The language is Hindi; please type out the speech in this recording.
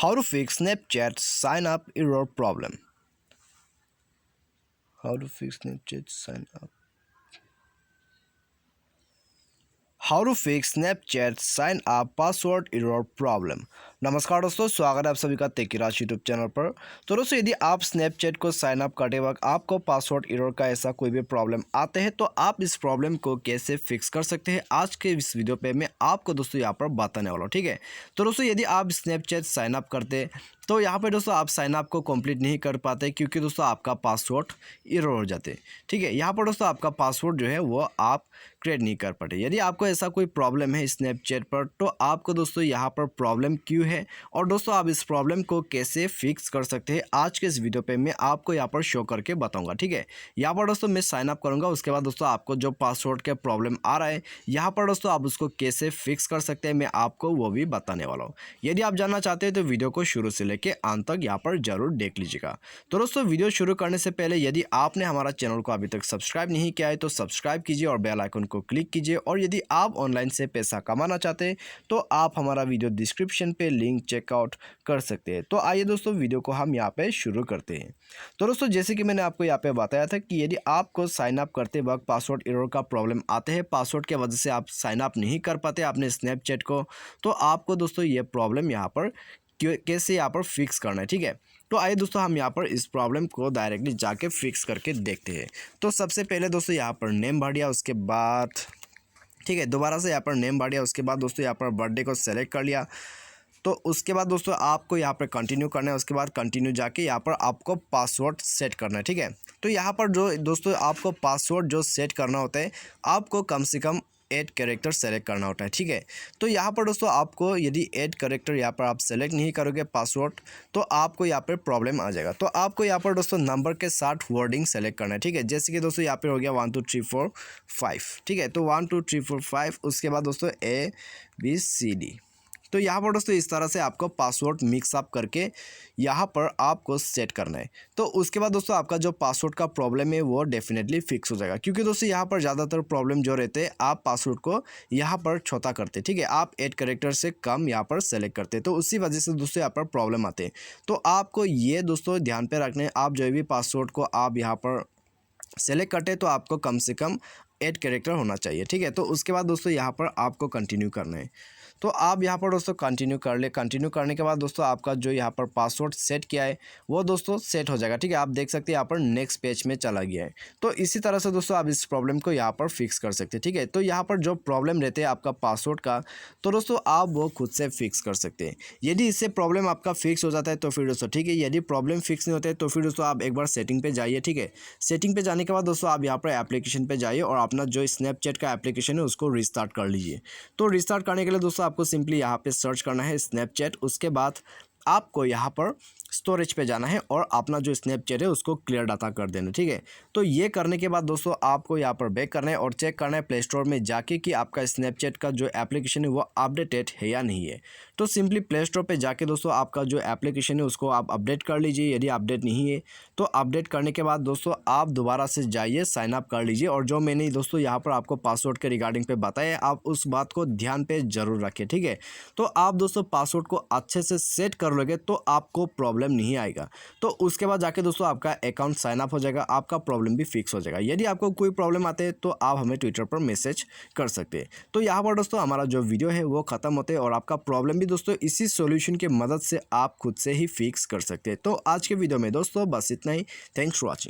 How to fix Snapchat sign up error problem. How to fix Snapchat sign up. How to fix Snapchat sign up password error problem. नमस्कार दोस्तों, स्वागत है आप सभी का टेकीराज यूट्यूब चैनल पर। तो दोस्तों, यदि आप स्नैपचैट को साइन अप करते वक्त आपको पासवर्ड एरर का ऐसा कोई भी प्रॉब्लम आते हैं तो आप इस प्रॉब्लम को कैसे फिक्स कर सकते हैं, आज के इस वीडियो पे मैं आपको दोस्तों यहाँ पर बताने वाला हूँ। ठीक है, तो दोस्तों यदि आप स्नैपचैट साइन अप करते तो यहाँ पे दोस्तों आप साइन अप को कंप्लीट नहीं कर पाते क्योंकि दोस्तों आपका पासवर्ड एरर हो जाते। ठीक है, यहाँ पर दोस्तों आपका पासवर्ड जो है वो आप क्रिएट नहीं कर पाते। यदि आपको ऐसा कोई प्रॉब्लम है स्नैपचैट पर तो आपको दोस्तों यहाँ पर प्रॉब्लम क्यों है और दोस्तों आप इस प्रॉब्लम को कैसे फिक्स कर सकते हैं, आज के इस वीडियो पे मैं आपको यहाँ पर शो करके बताऊंगा। ठीक है, यहाँ पर दोस्तों मैं साइन अप करूँगा, उसके बाद दोस्तों आपको जो पासवर्ड का प्रॉब्लम आ रहा है यहाँ पर दोस्तों आप उसको कैसे फिक्स कर सकते हैं, मैं आपको वो भी बताने वाला हूँ। यदि आप जानना चाहते हैं तो वीडियो को शुरू से लेकर अंत तक यहाँ पर जरूर देख लीजिएगा। तो दोस्तों वीडियो शुरू करने से पहले यदि आपने हमारा चैनल को अभी तक सब्सक्राइब नहीं किया है तो सब्सक्राइब कीजिए और बेल आइकन को क्लिक कीजिए। और यदि आप ऑनलाइन से पैसा कमाना चाहते हैं तो आप हमारा वीडियो डिस्क्रिप्शन पे लिंक चेकआउट कर सकते हैं। तो आइए दोस्तों वीडियो को हम यहाँ पे शुरू करते हैं। तो दोस्तों जैसे कि मैंने आपको यहाँ पे बताया था कि यदि आपको साइन अप करते वक्त पासवर्ड एरर का प्रॉब्लम आते हैं, पासवर्ड के वजह से आप साइन अप नहीं कर पाते अपने स्नैपचैट को, तो आपको दोस्तों ये प्रॉब्लम यहाँ पर कैसे यहाँ पर फिक्स करना है। ठीक है, तो आइए दोस्तों हम यहाँ पर इस प्रॉब्लम को डायरेक्टली जाके फिक्स करके देखते हैं। तो सबसे पहले दोस्तों यहाँ पर नेम भर दिया, उसके बाद ठीक है दोबारा से यहाँ पर नेम भर दिया, उसके बाद दोस्तों यहाँ पर बर्थडे को सेलेक्ट कर लिया। तो उसके बाद दोस्तों आपको यहाँ पर कंटिन्यू करना है, उसके बाद कंटिन्यू जाके यहाँ पर आपको पासवर्ड सेट करना है। ठीक है, तो यहाँ पर जो दोस्तों आपको पासवर्ड जो सेट करना होता है आपको कम से कम 8 कैरेक्टर सेलेक्ट करना होता है। ठीक है, तो यहाँ पर दोस्तों आपको यदि 8 कैरेक्टर यहाँ पर आप सेलेक्ट नहीं करोगे पासवर्ड तो आपको यहाँ पर प्रॉब्लम आ जाएगा। तो आपको यहाँ पर दोस्तों नंबर के साथ वर्डिंग सेलेक्ट करना है। ठीक है, जैसे कि दोस्तों यहाँ पर हो गया 1 2 3 4 5। ठीक है, तो 1 2 3 4 5, उसके बाद दोस्तों ABCD। तो यहाँ पर दोस्तों इस तरह से आपको पासवर्ड मिक्स अप करके यहाँ पर आपको सेट करना है। तो उसके बाद दोस्तों आपका जो पासवर्ड का प्रॉब्लम है वो डेफिनेटली फिक्स हो जाएगा, क्योंकि दोस्तों यहाँ पर ज़्यादातर प्रॉब्लम जो रहते हैं आप पासवर्ड को यहाँ पर छोटा करते। ठीक है, आप 8 कैरेक्टर से कम यहाँ पर सेलेक्ट करते, तो उसी वजह से दोस्तों यहाँ पर प्रॉब्लम आते हैं। तो आपको ये दोस्तों ध्यान पर रखने, आप जो भी पासवर्ड को आप यहाँ पर सेलेक्ट करते तो आपको कम से कम 8 कैरेक्टर होना चाहिए। ठीक है, तो उसके बाद दोस्तों यहाँ पर आपको कंटिन्यू करना है। तो आप यहाँ पर दोस्तों कंटिन्यू कर ले, कंटिन्यू करने के बाद दोस्तों आपका जो यहाँ पर पासवर्ड सेट किया है वो दोस्तों सेट हो जाएगा। ठीक है, आप देख सकते हैं यहाँ पर नेक्स्ट पेज में चला गया है। तो इसी तरह से दोस्तों आप इस प्रॉब्लम को यहाँ पर फिक्स कर सकते हैं। ठीक है, तो यहाँ पर जो प्रॉब्लम रहते हैं आपका पासवर्ड का, तो दोस्तों आप वो खुद से फिक्स कर सकते हैं। यदि इससे प्रॉब्लम आपका फिक्स हो जाता है तो फिर दोस्तों ठीक है, यदि प्रॉब्लम फिक्स नहीं होता है तो फिर दोस्तों आप एक बार सेटिंग पे जाइए। ठीक है, सेटिंग पे जाने के बाद दोस्तों आप यहाँ पर एप्लीकेशन पे जाइए और अपना जो स्नैपचैट का एप्लीकेशन है उसको रिस्टार्ट कर लीजिए। तो रिस्टार्ट करने के लिए दोस्तों आपको सिंपली यहाँ पे सर्च करना है स्नैपचैट, उसके बाद आपको यहाँ पर स्टोरेज पे जाना है और अपना जो स्नैपचैट है उसको क्लियर डाटा कर देना। ठीक है, तो ये करने के बाद दोस्तों आपको यहाँ पर बैक करना है और चेक करना है प्ले स्टोर में जाके कि आपका स्नैपचैट का जो एप्लीकेशन है वो अपडेटेड है या नहीं है। तो सिंपली प्ले स्टोर पे जाके दोस्तों आपका जो एप्लीकेशन है उसको आप अपडेट कर लीजिए। यदि अपडेट नहीं है तो अपडेट करने के बाद दोस्तों आप दोबारा से जाइए, साइन अप कर लीजिए। और जो मैंने दोस्तों यहाँ पर आपको पासवर्ड के रिगार्डिंग पे बताया आप उस बात को ध्यान पे जरूर रखें। ठीक है, तो आप दोस्तों पासवर्ड को अच्छे से सेट कर लोगे तो आपको प्रॉब्लम नहीं आएगा। तो उसके बाद जाके दोस्तों आपका अकाउंट साइन अप हो जाएगा, आपका प्रॉब्लम भी फिक्स हो जाएगा। यदि आपको कोई प्रॉब्लम आते हैं तो आप हमें ट्विटर पर मैसेज कर सकते हैं। तो यहाँ पर दोस्तों हमारा जो वीडियो है वो खत्म होते हैं और आपका प्रॉब्लम भी दोस्तों इसी सॉल्यूशन की मदद से आप खुद से ही फिक्स कर सकते हैं। तो आज के वीडियो में दोस्तों बस इतना ही। Thanks for watching.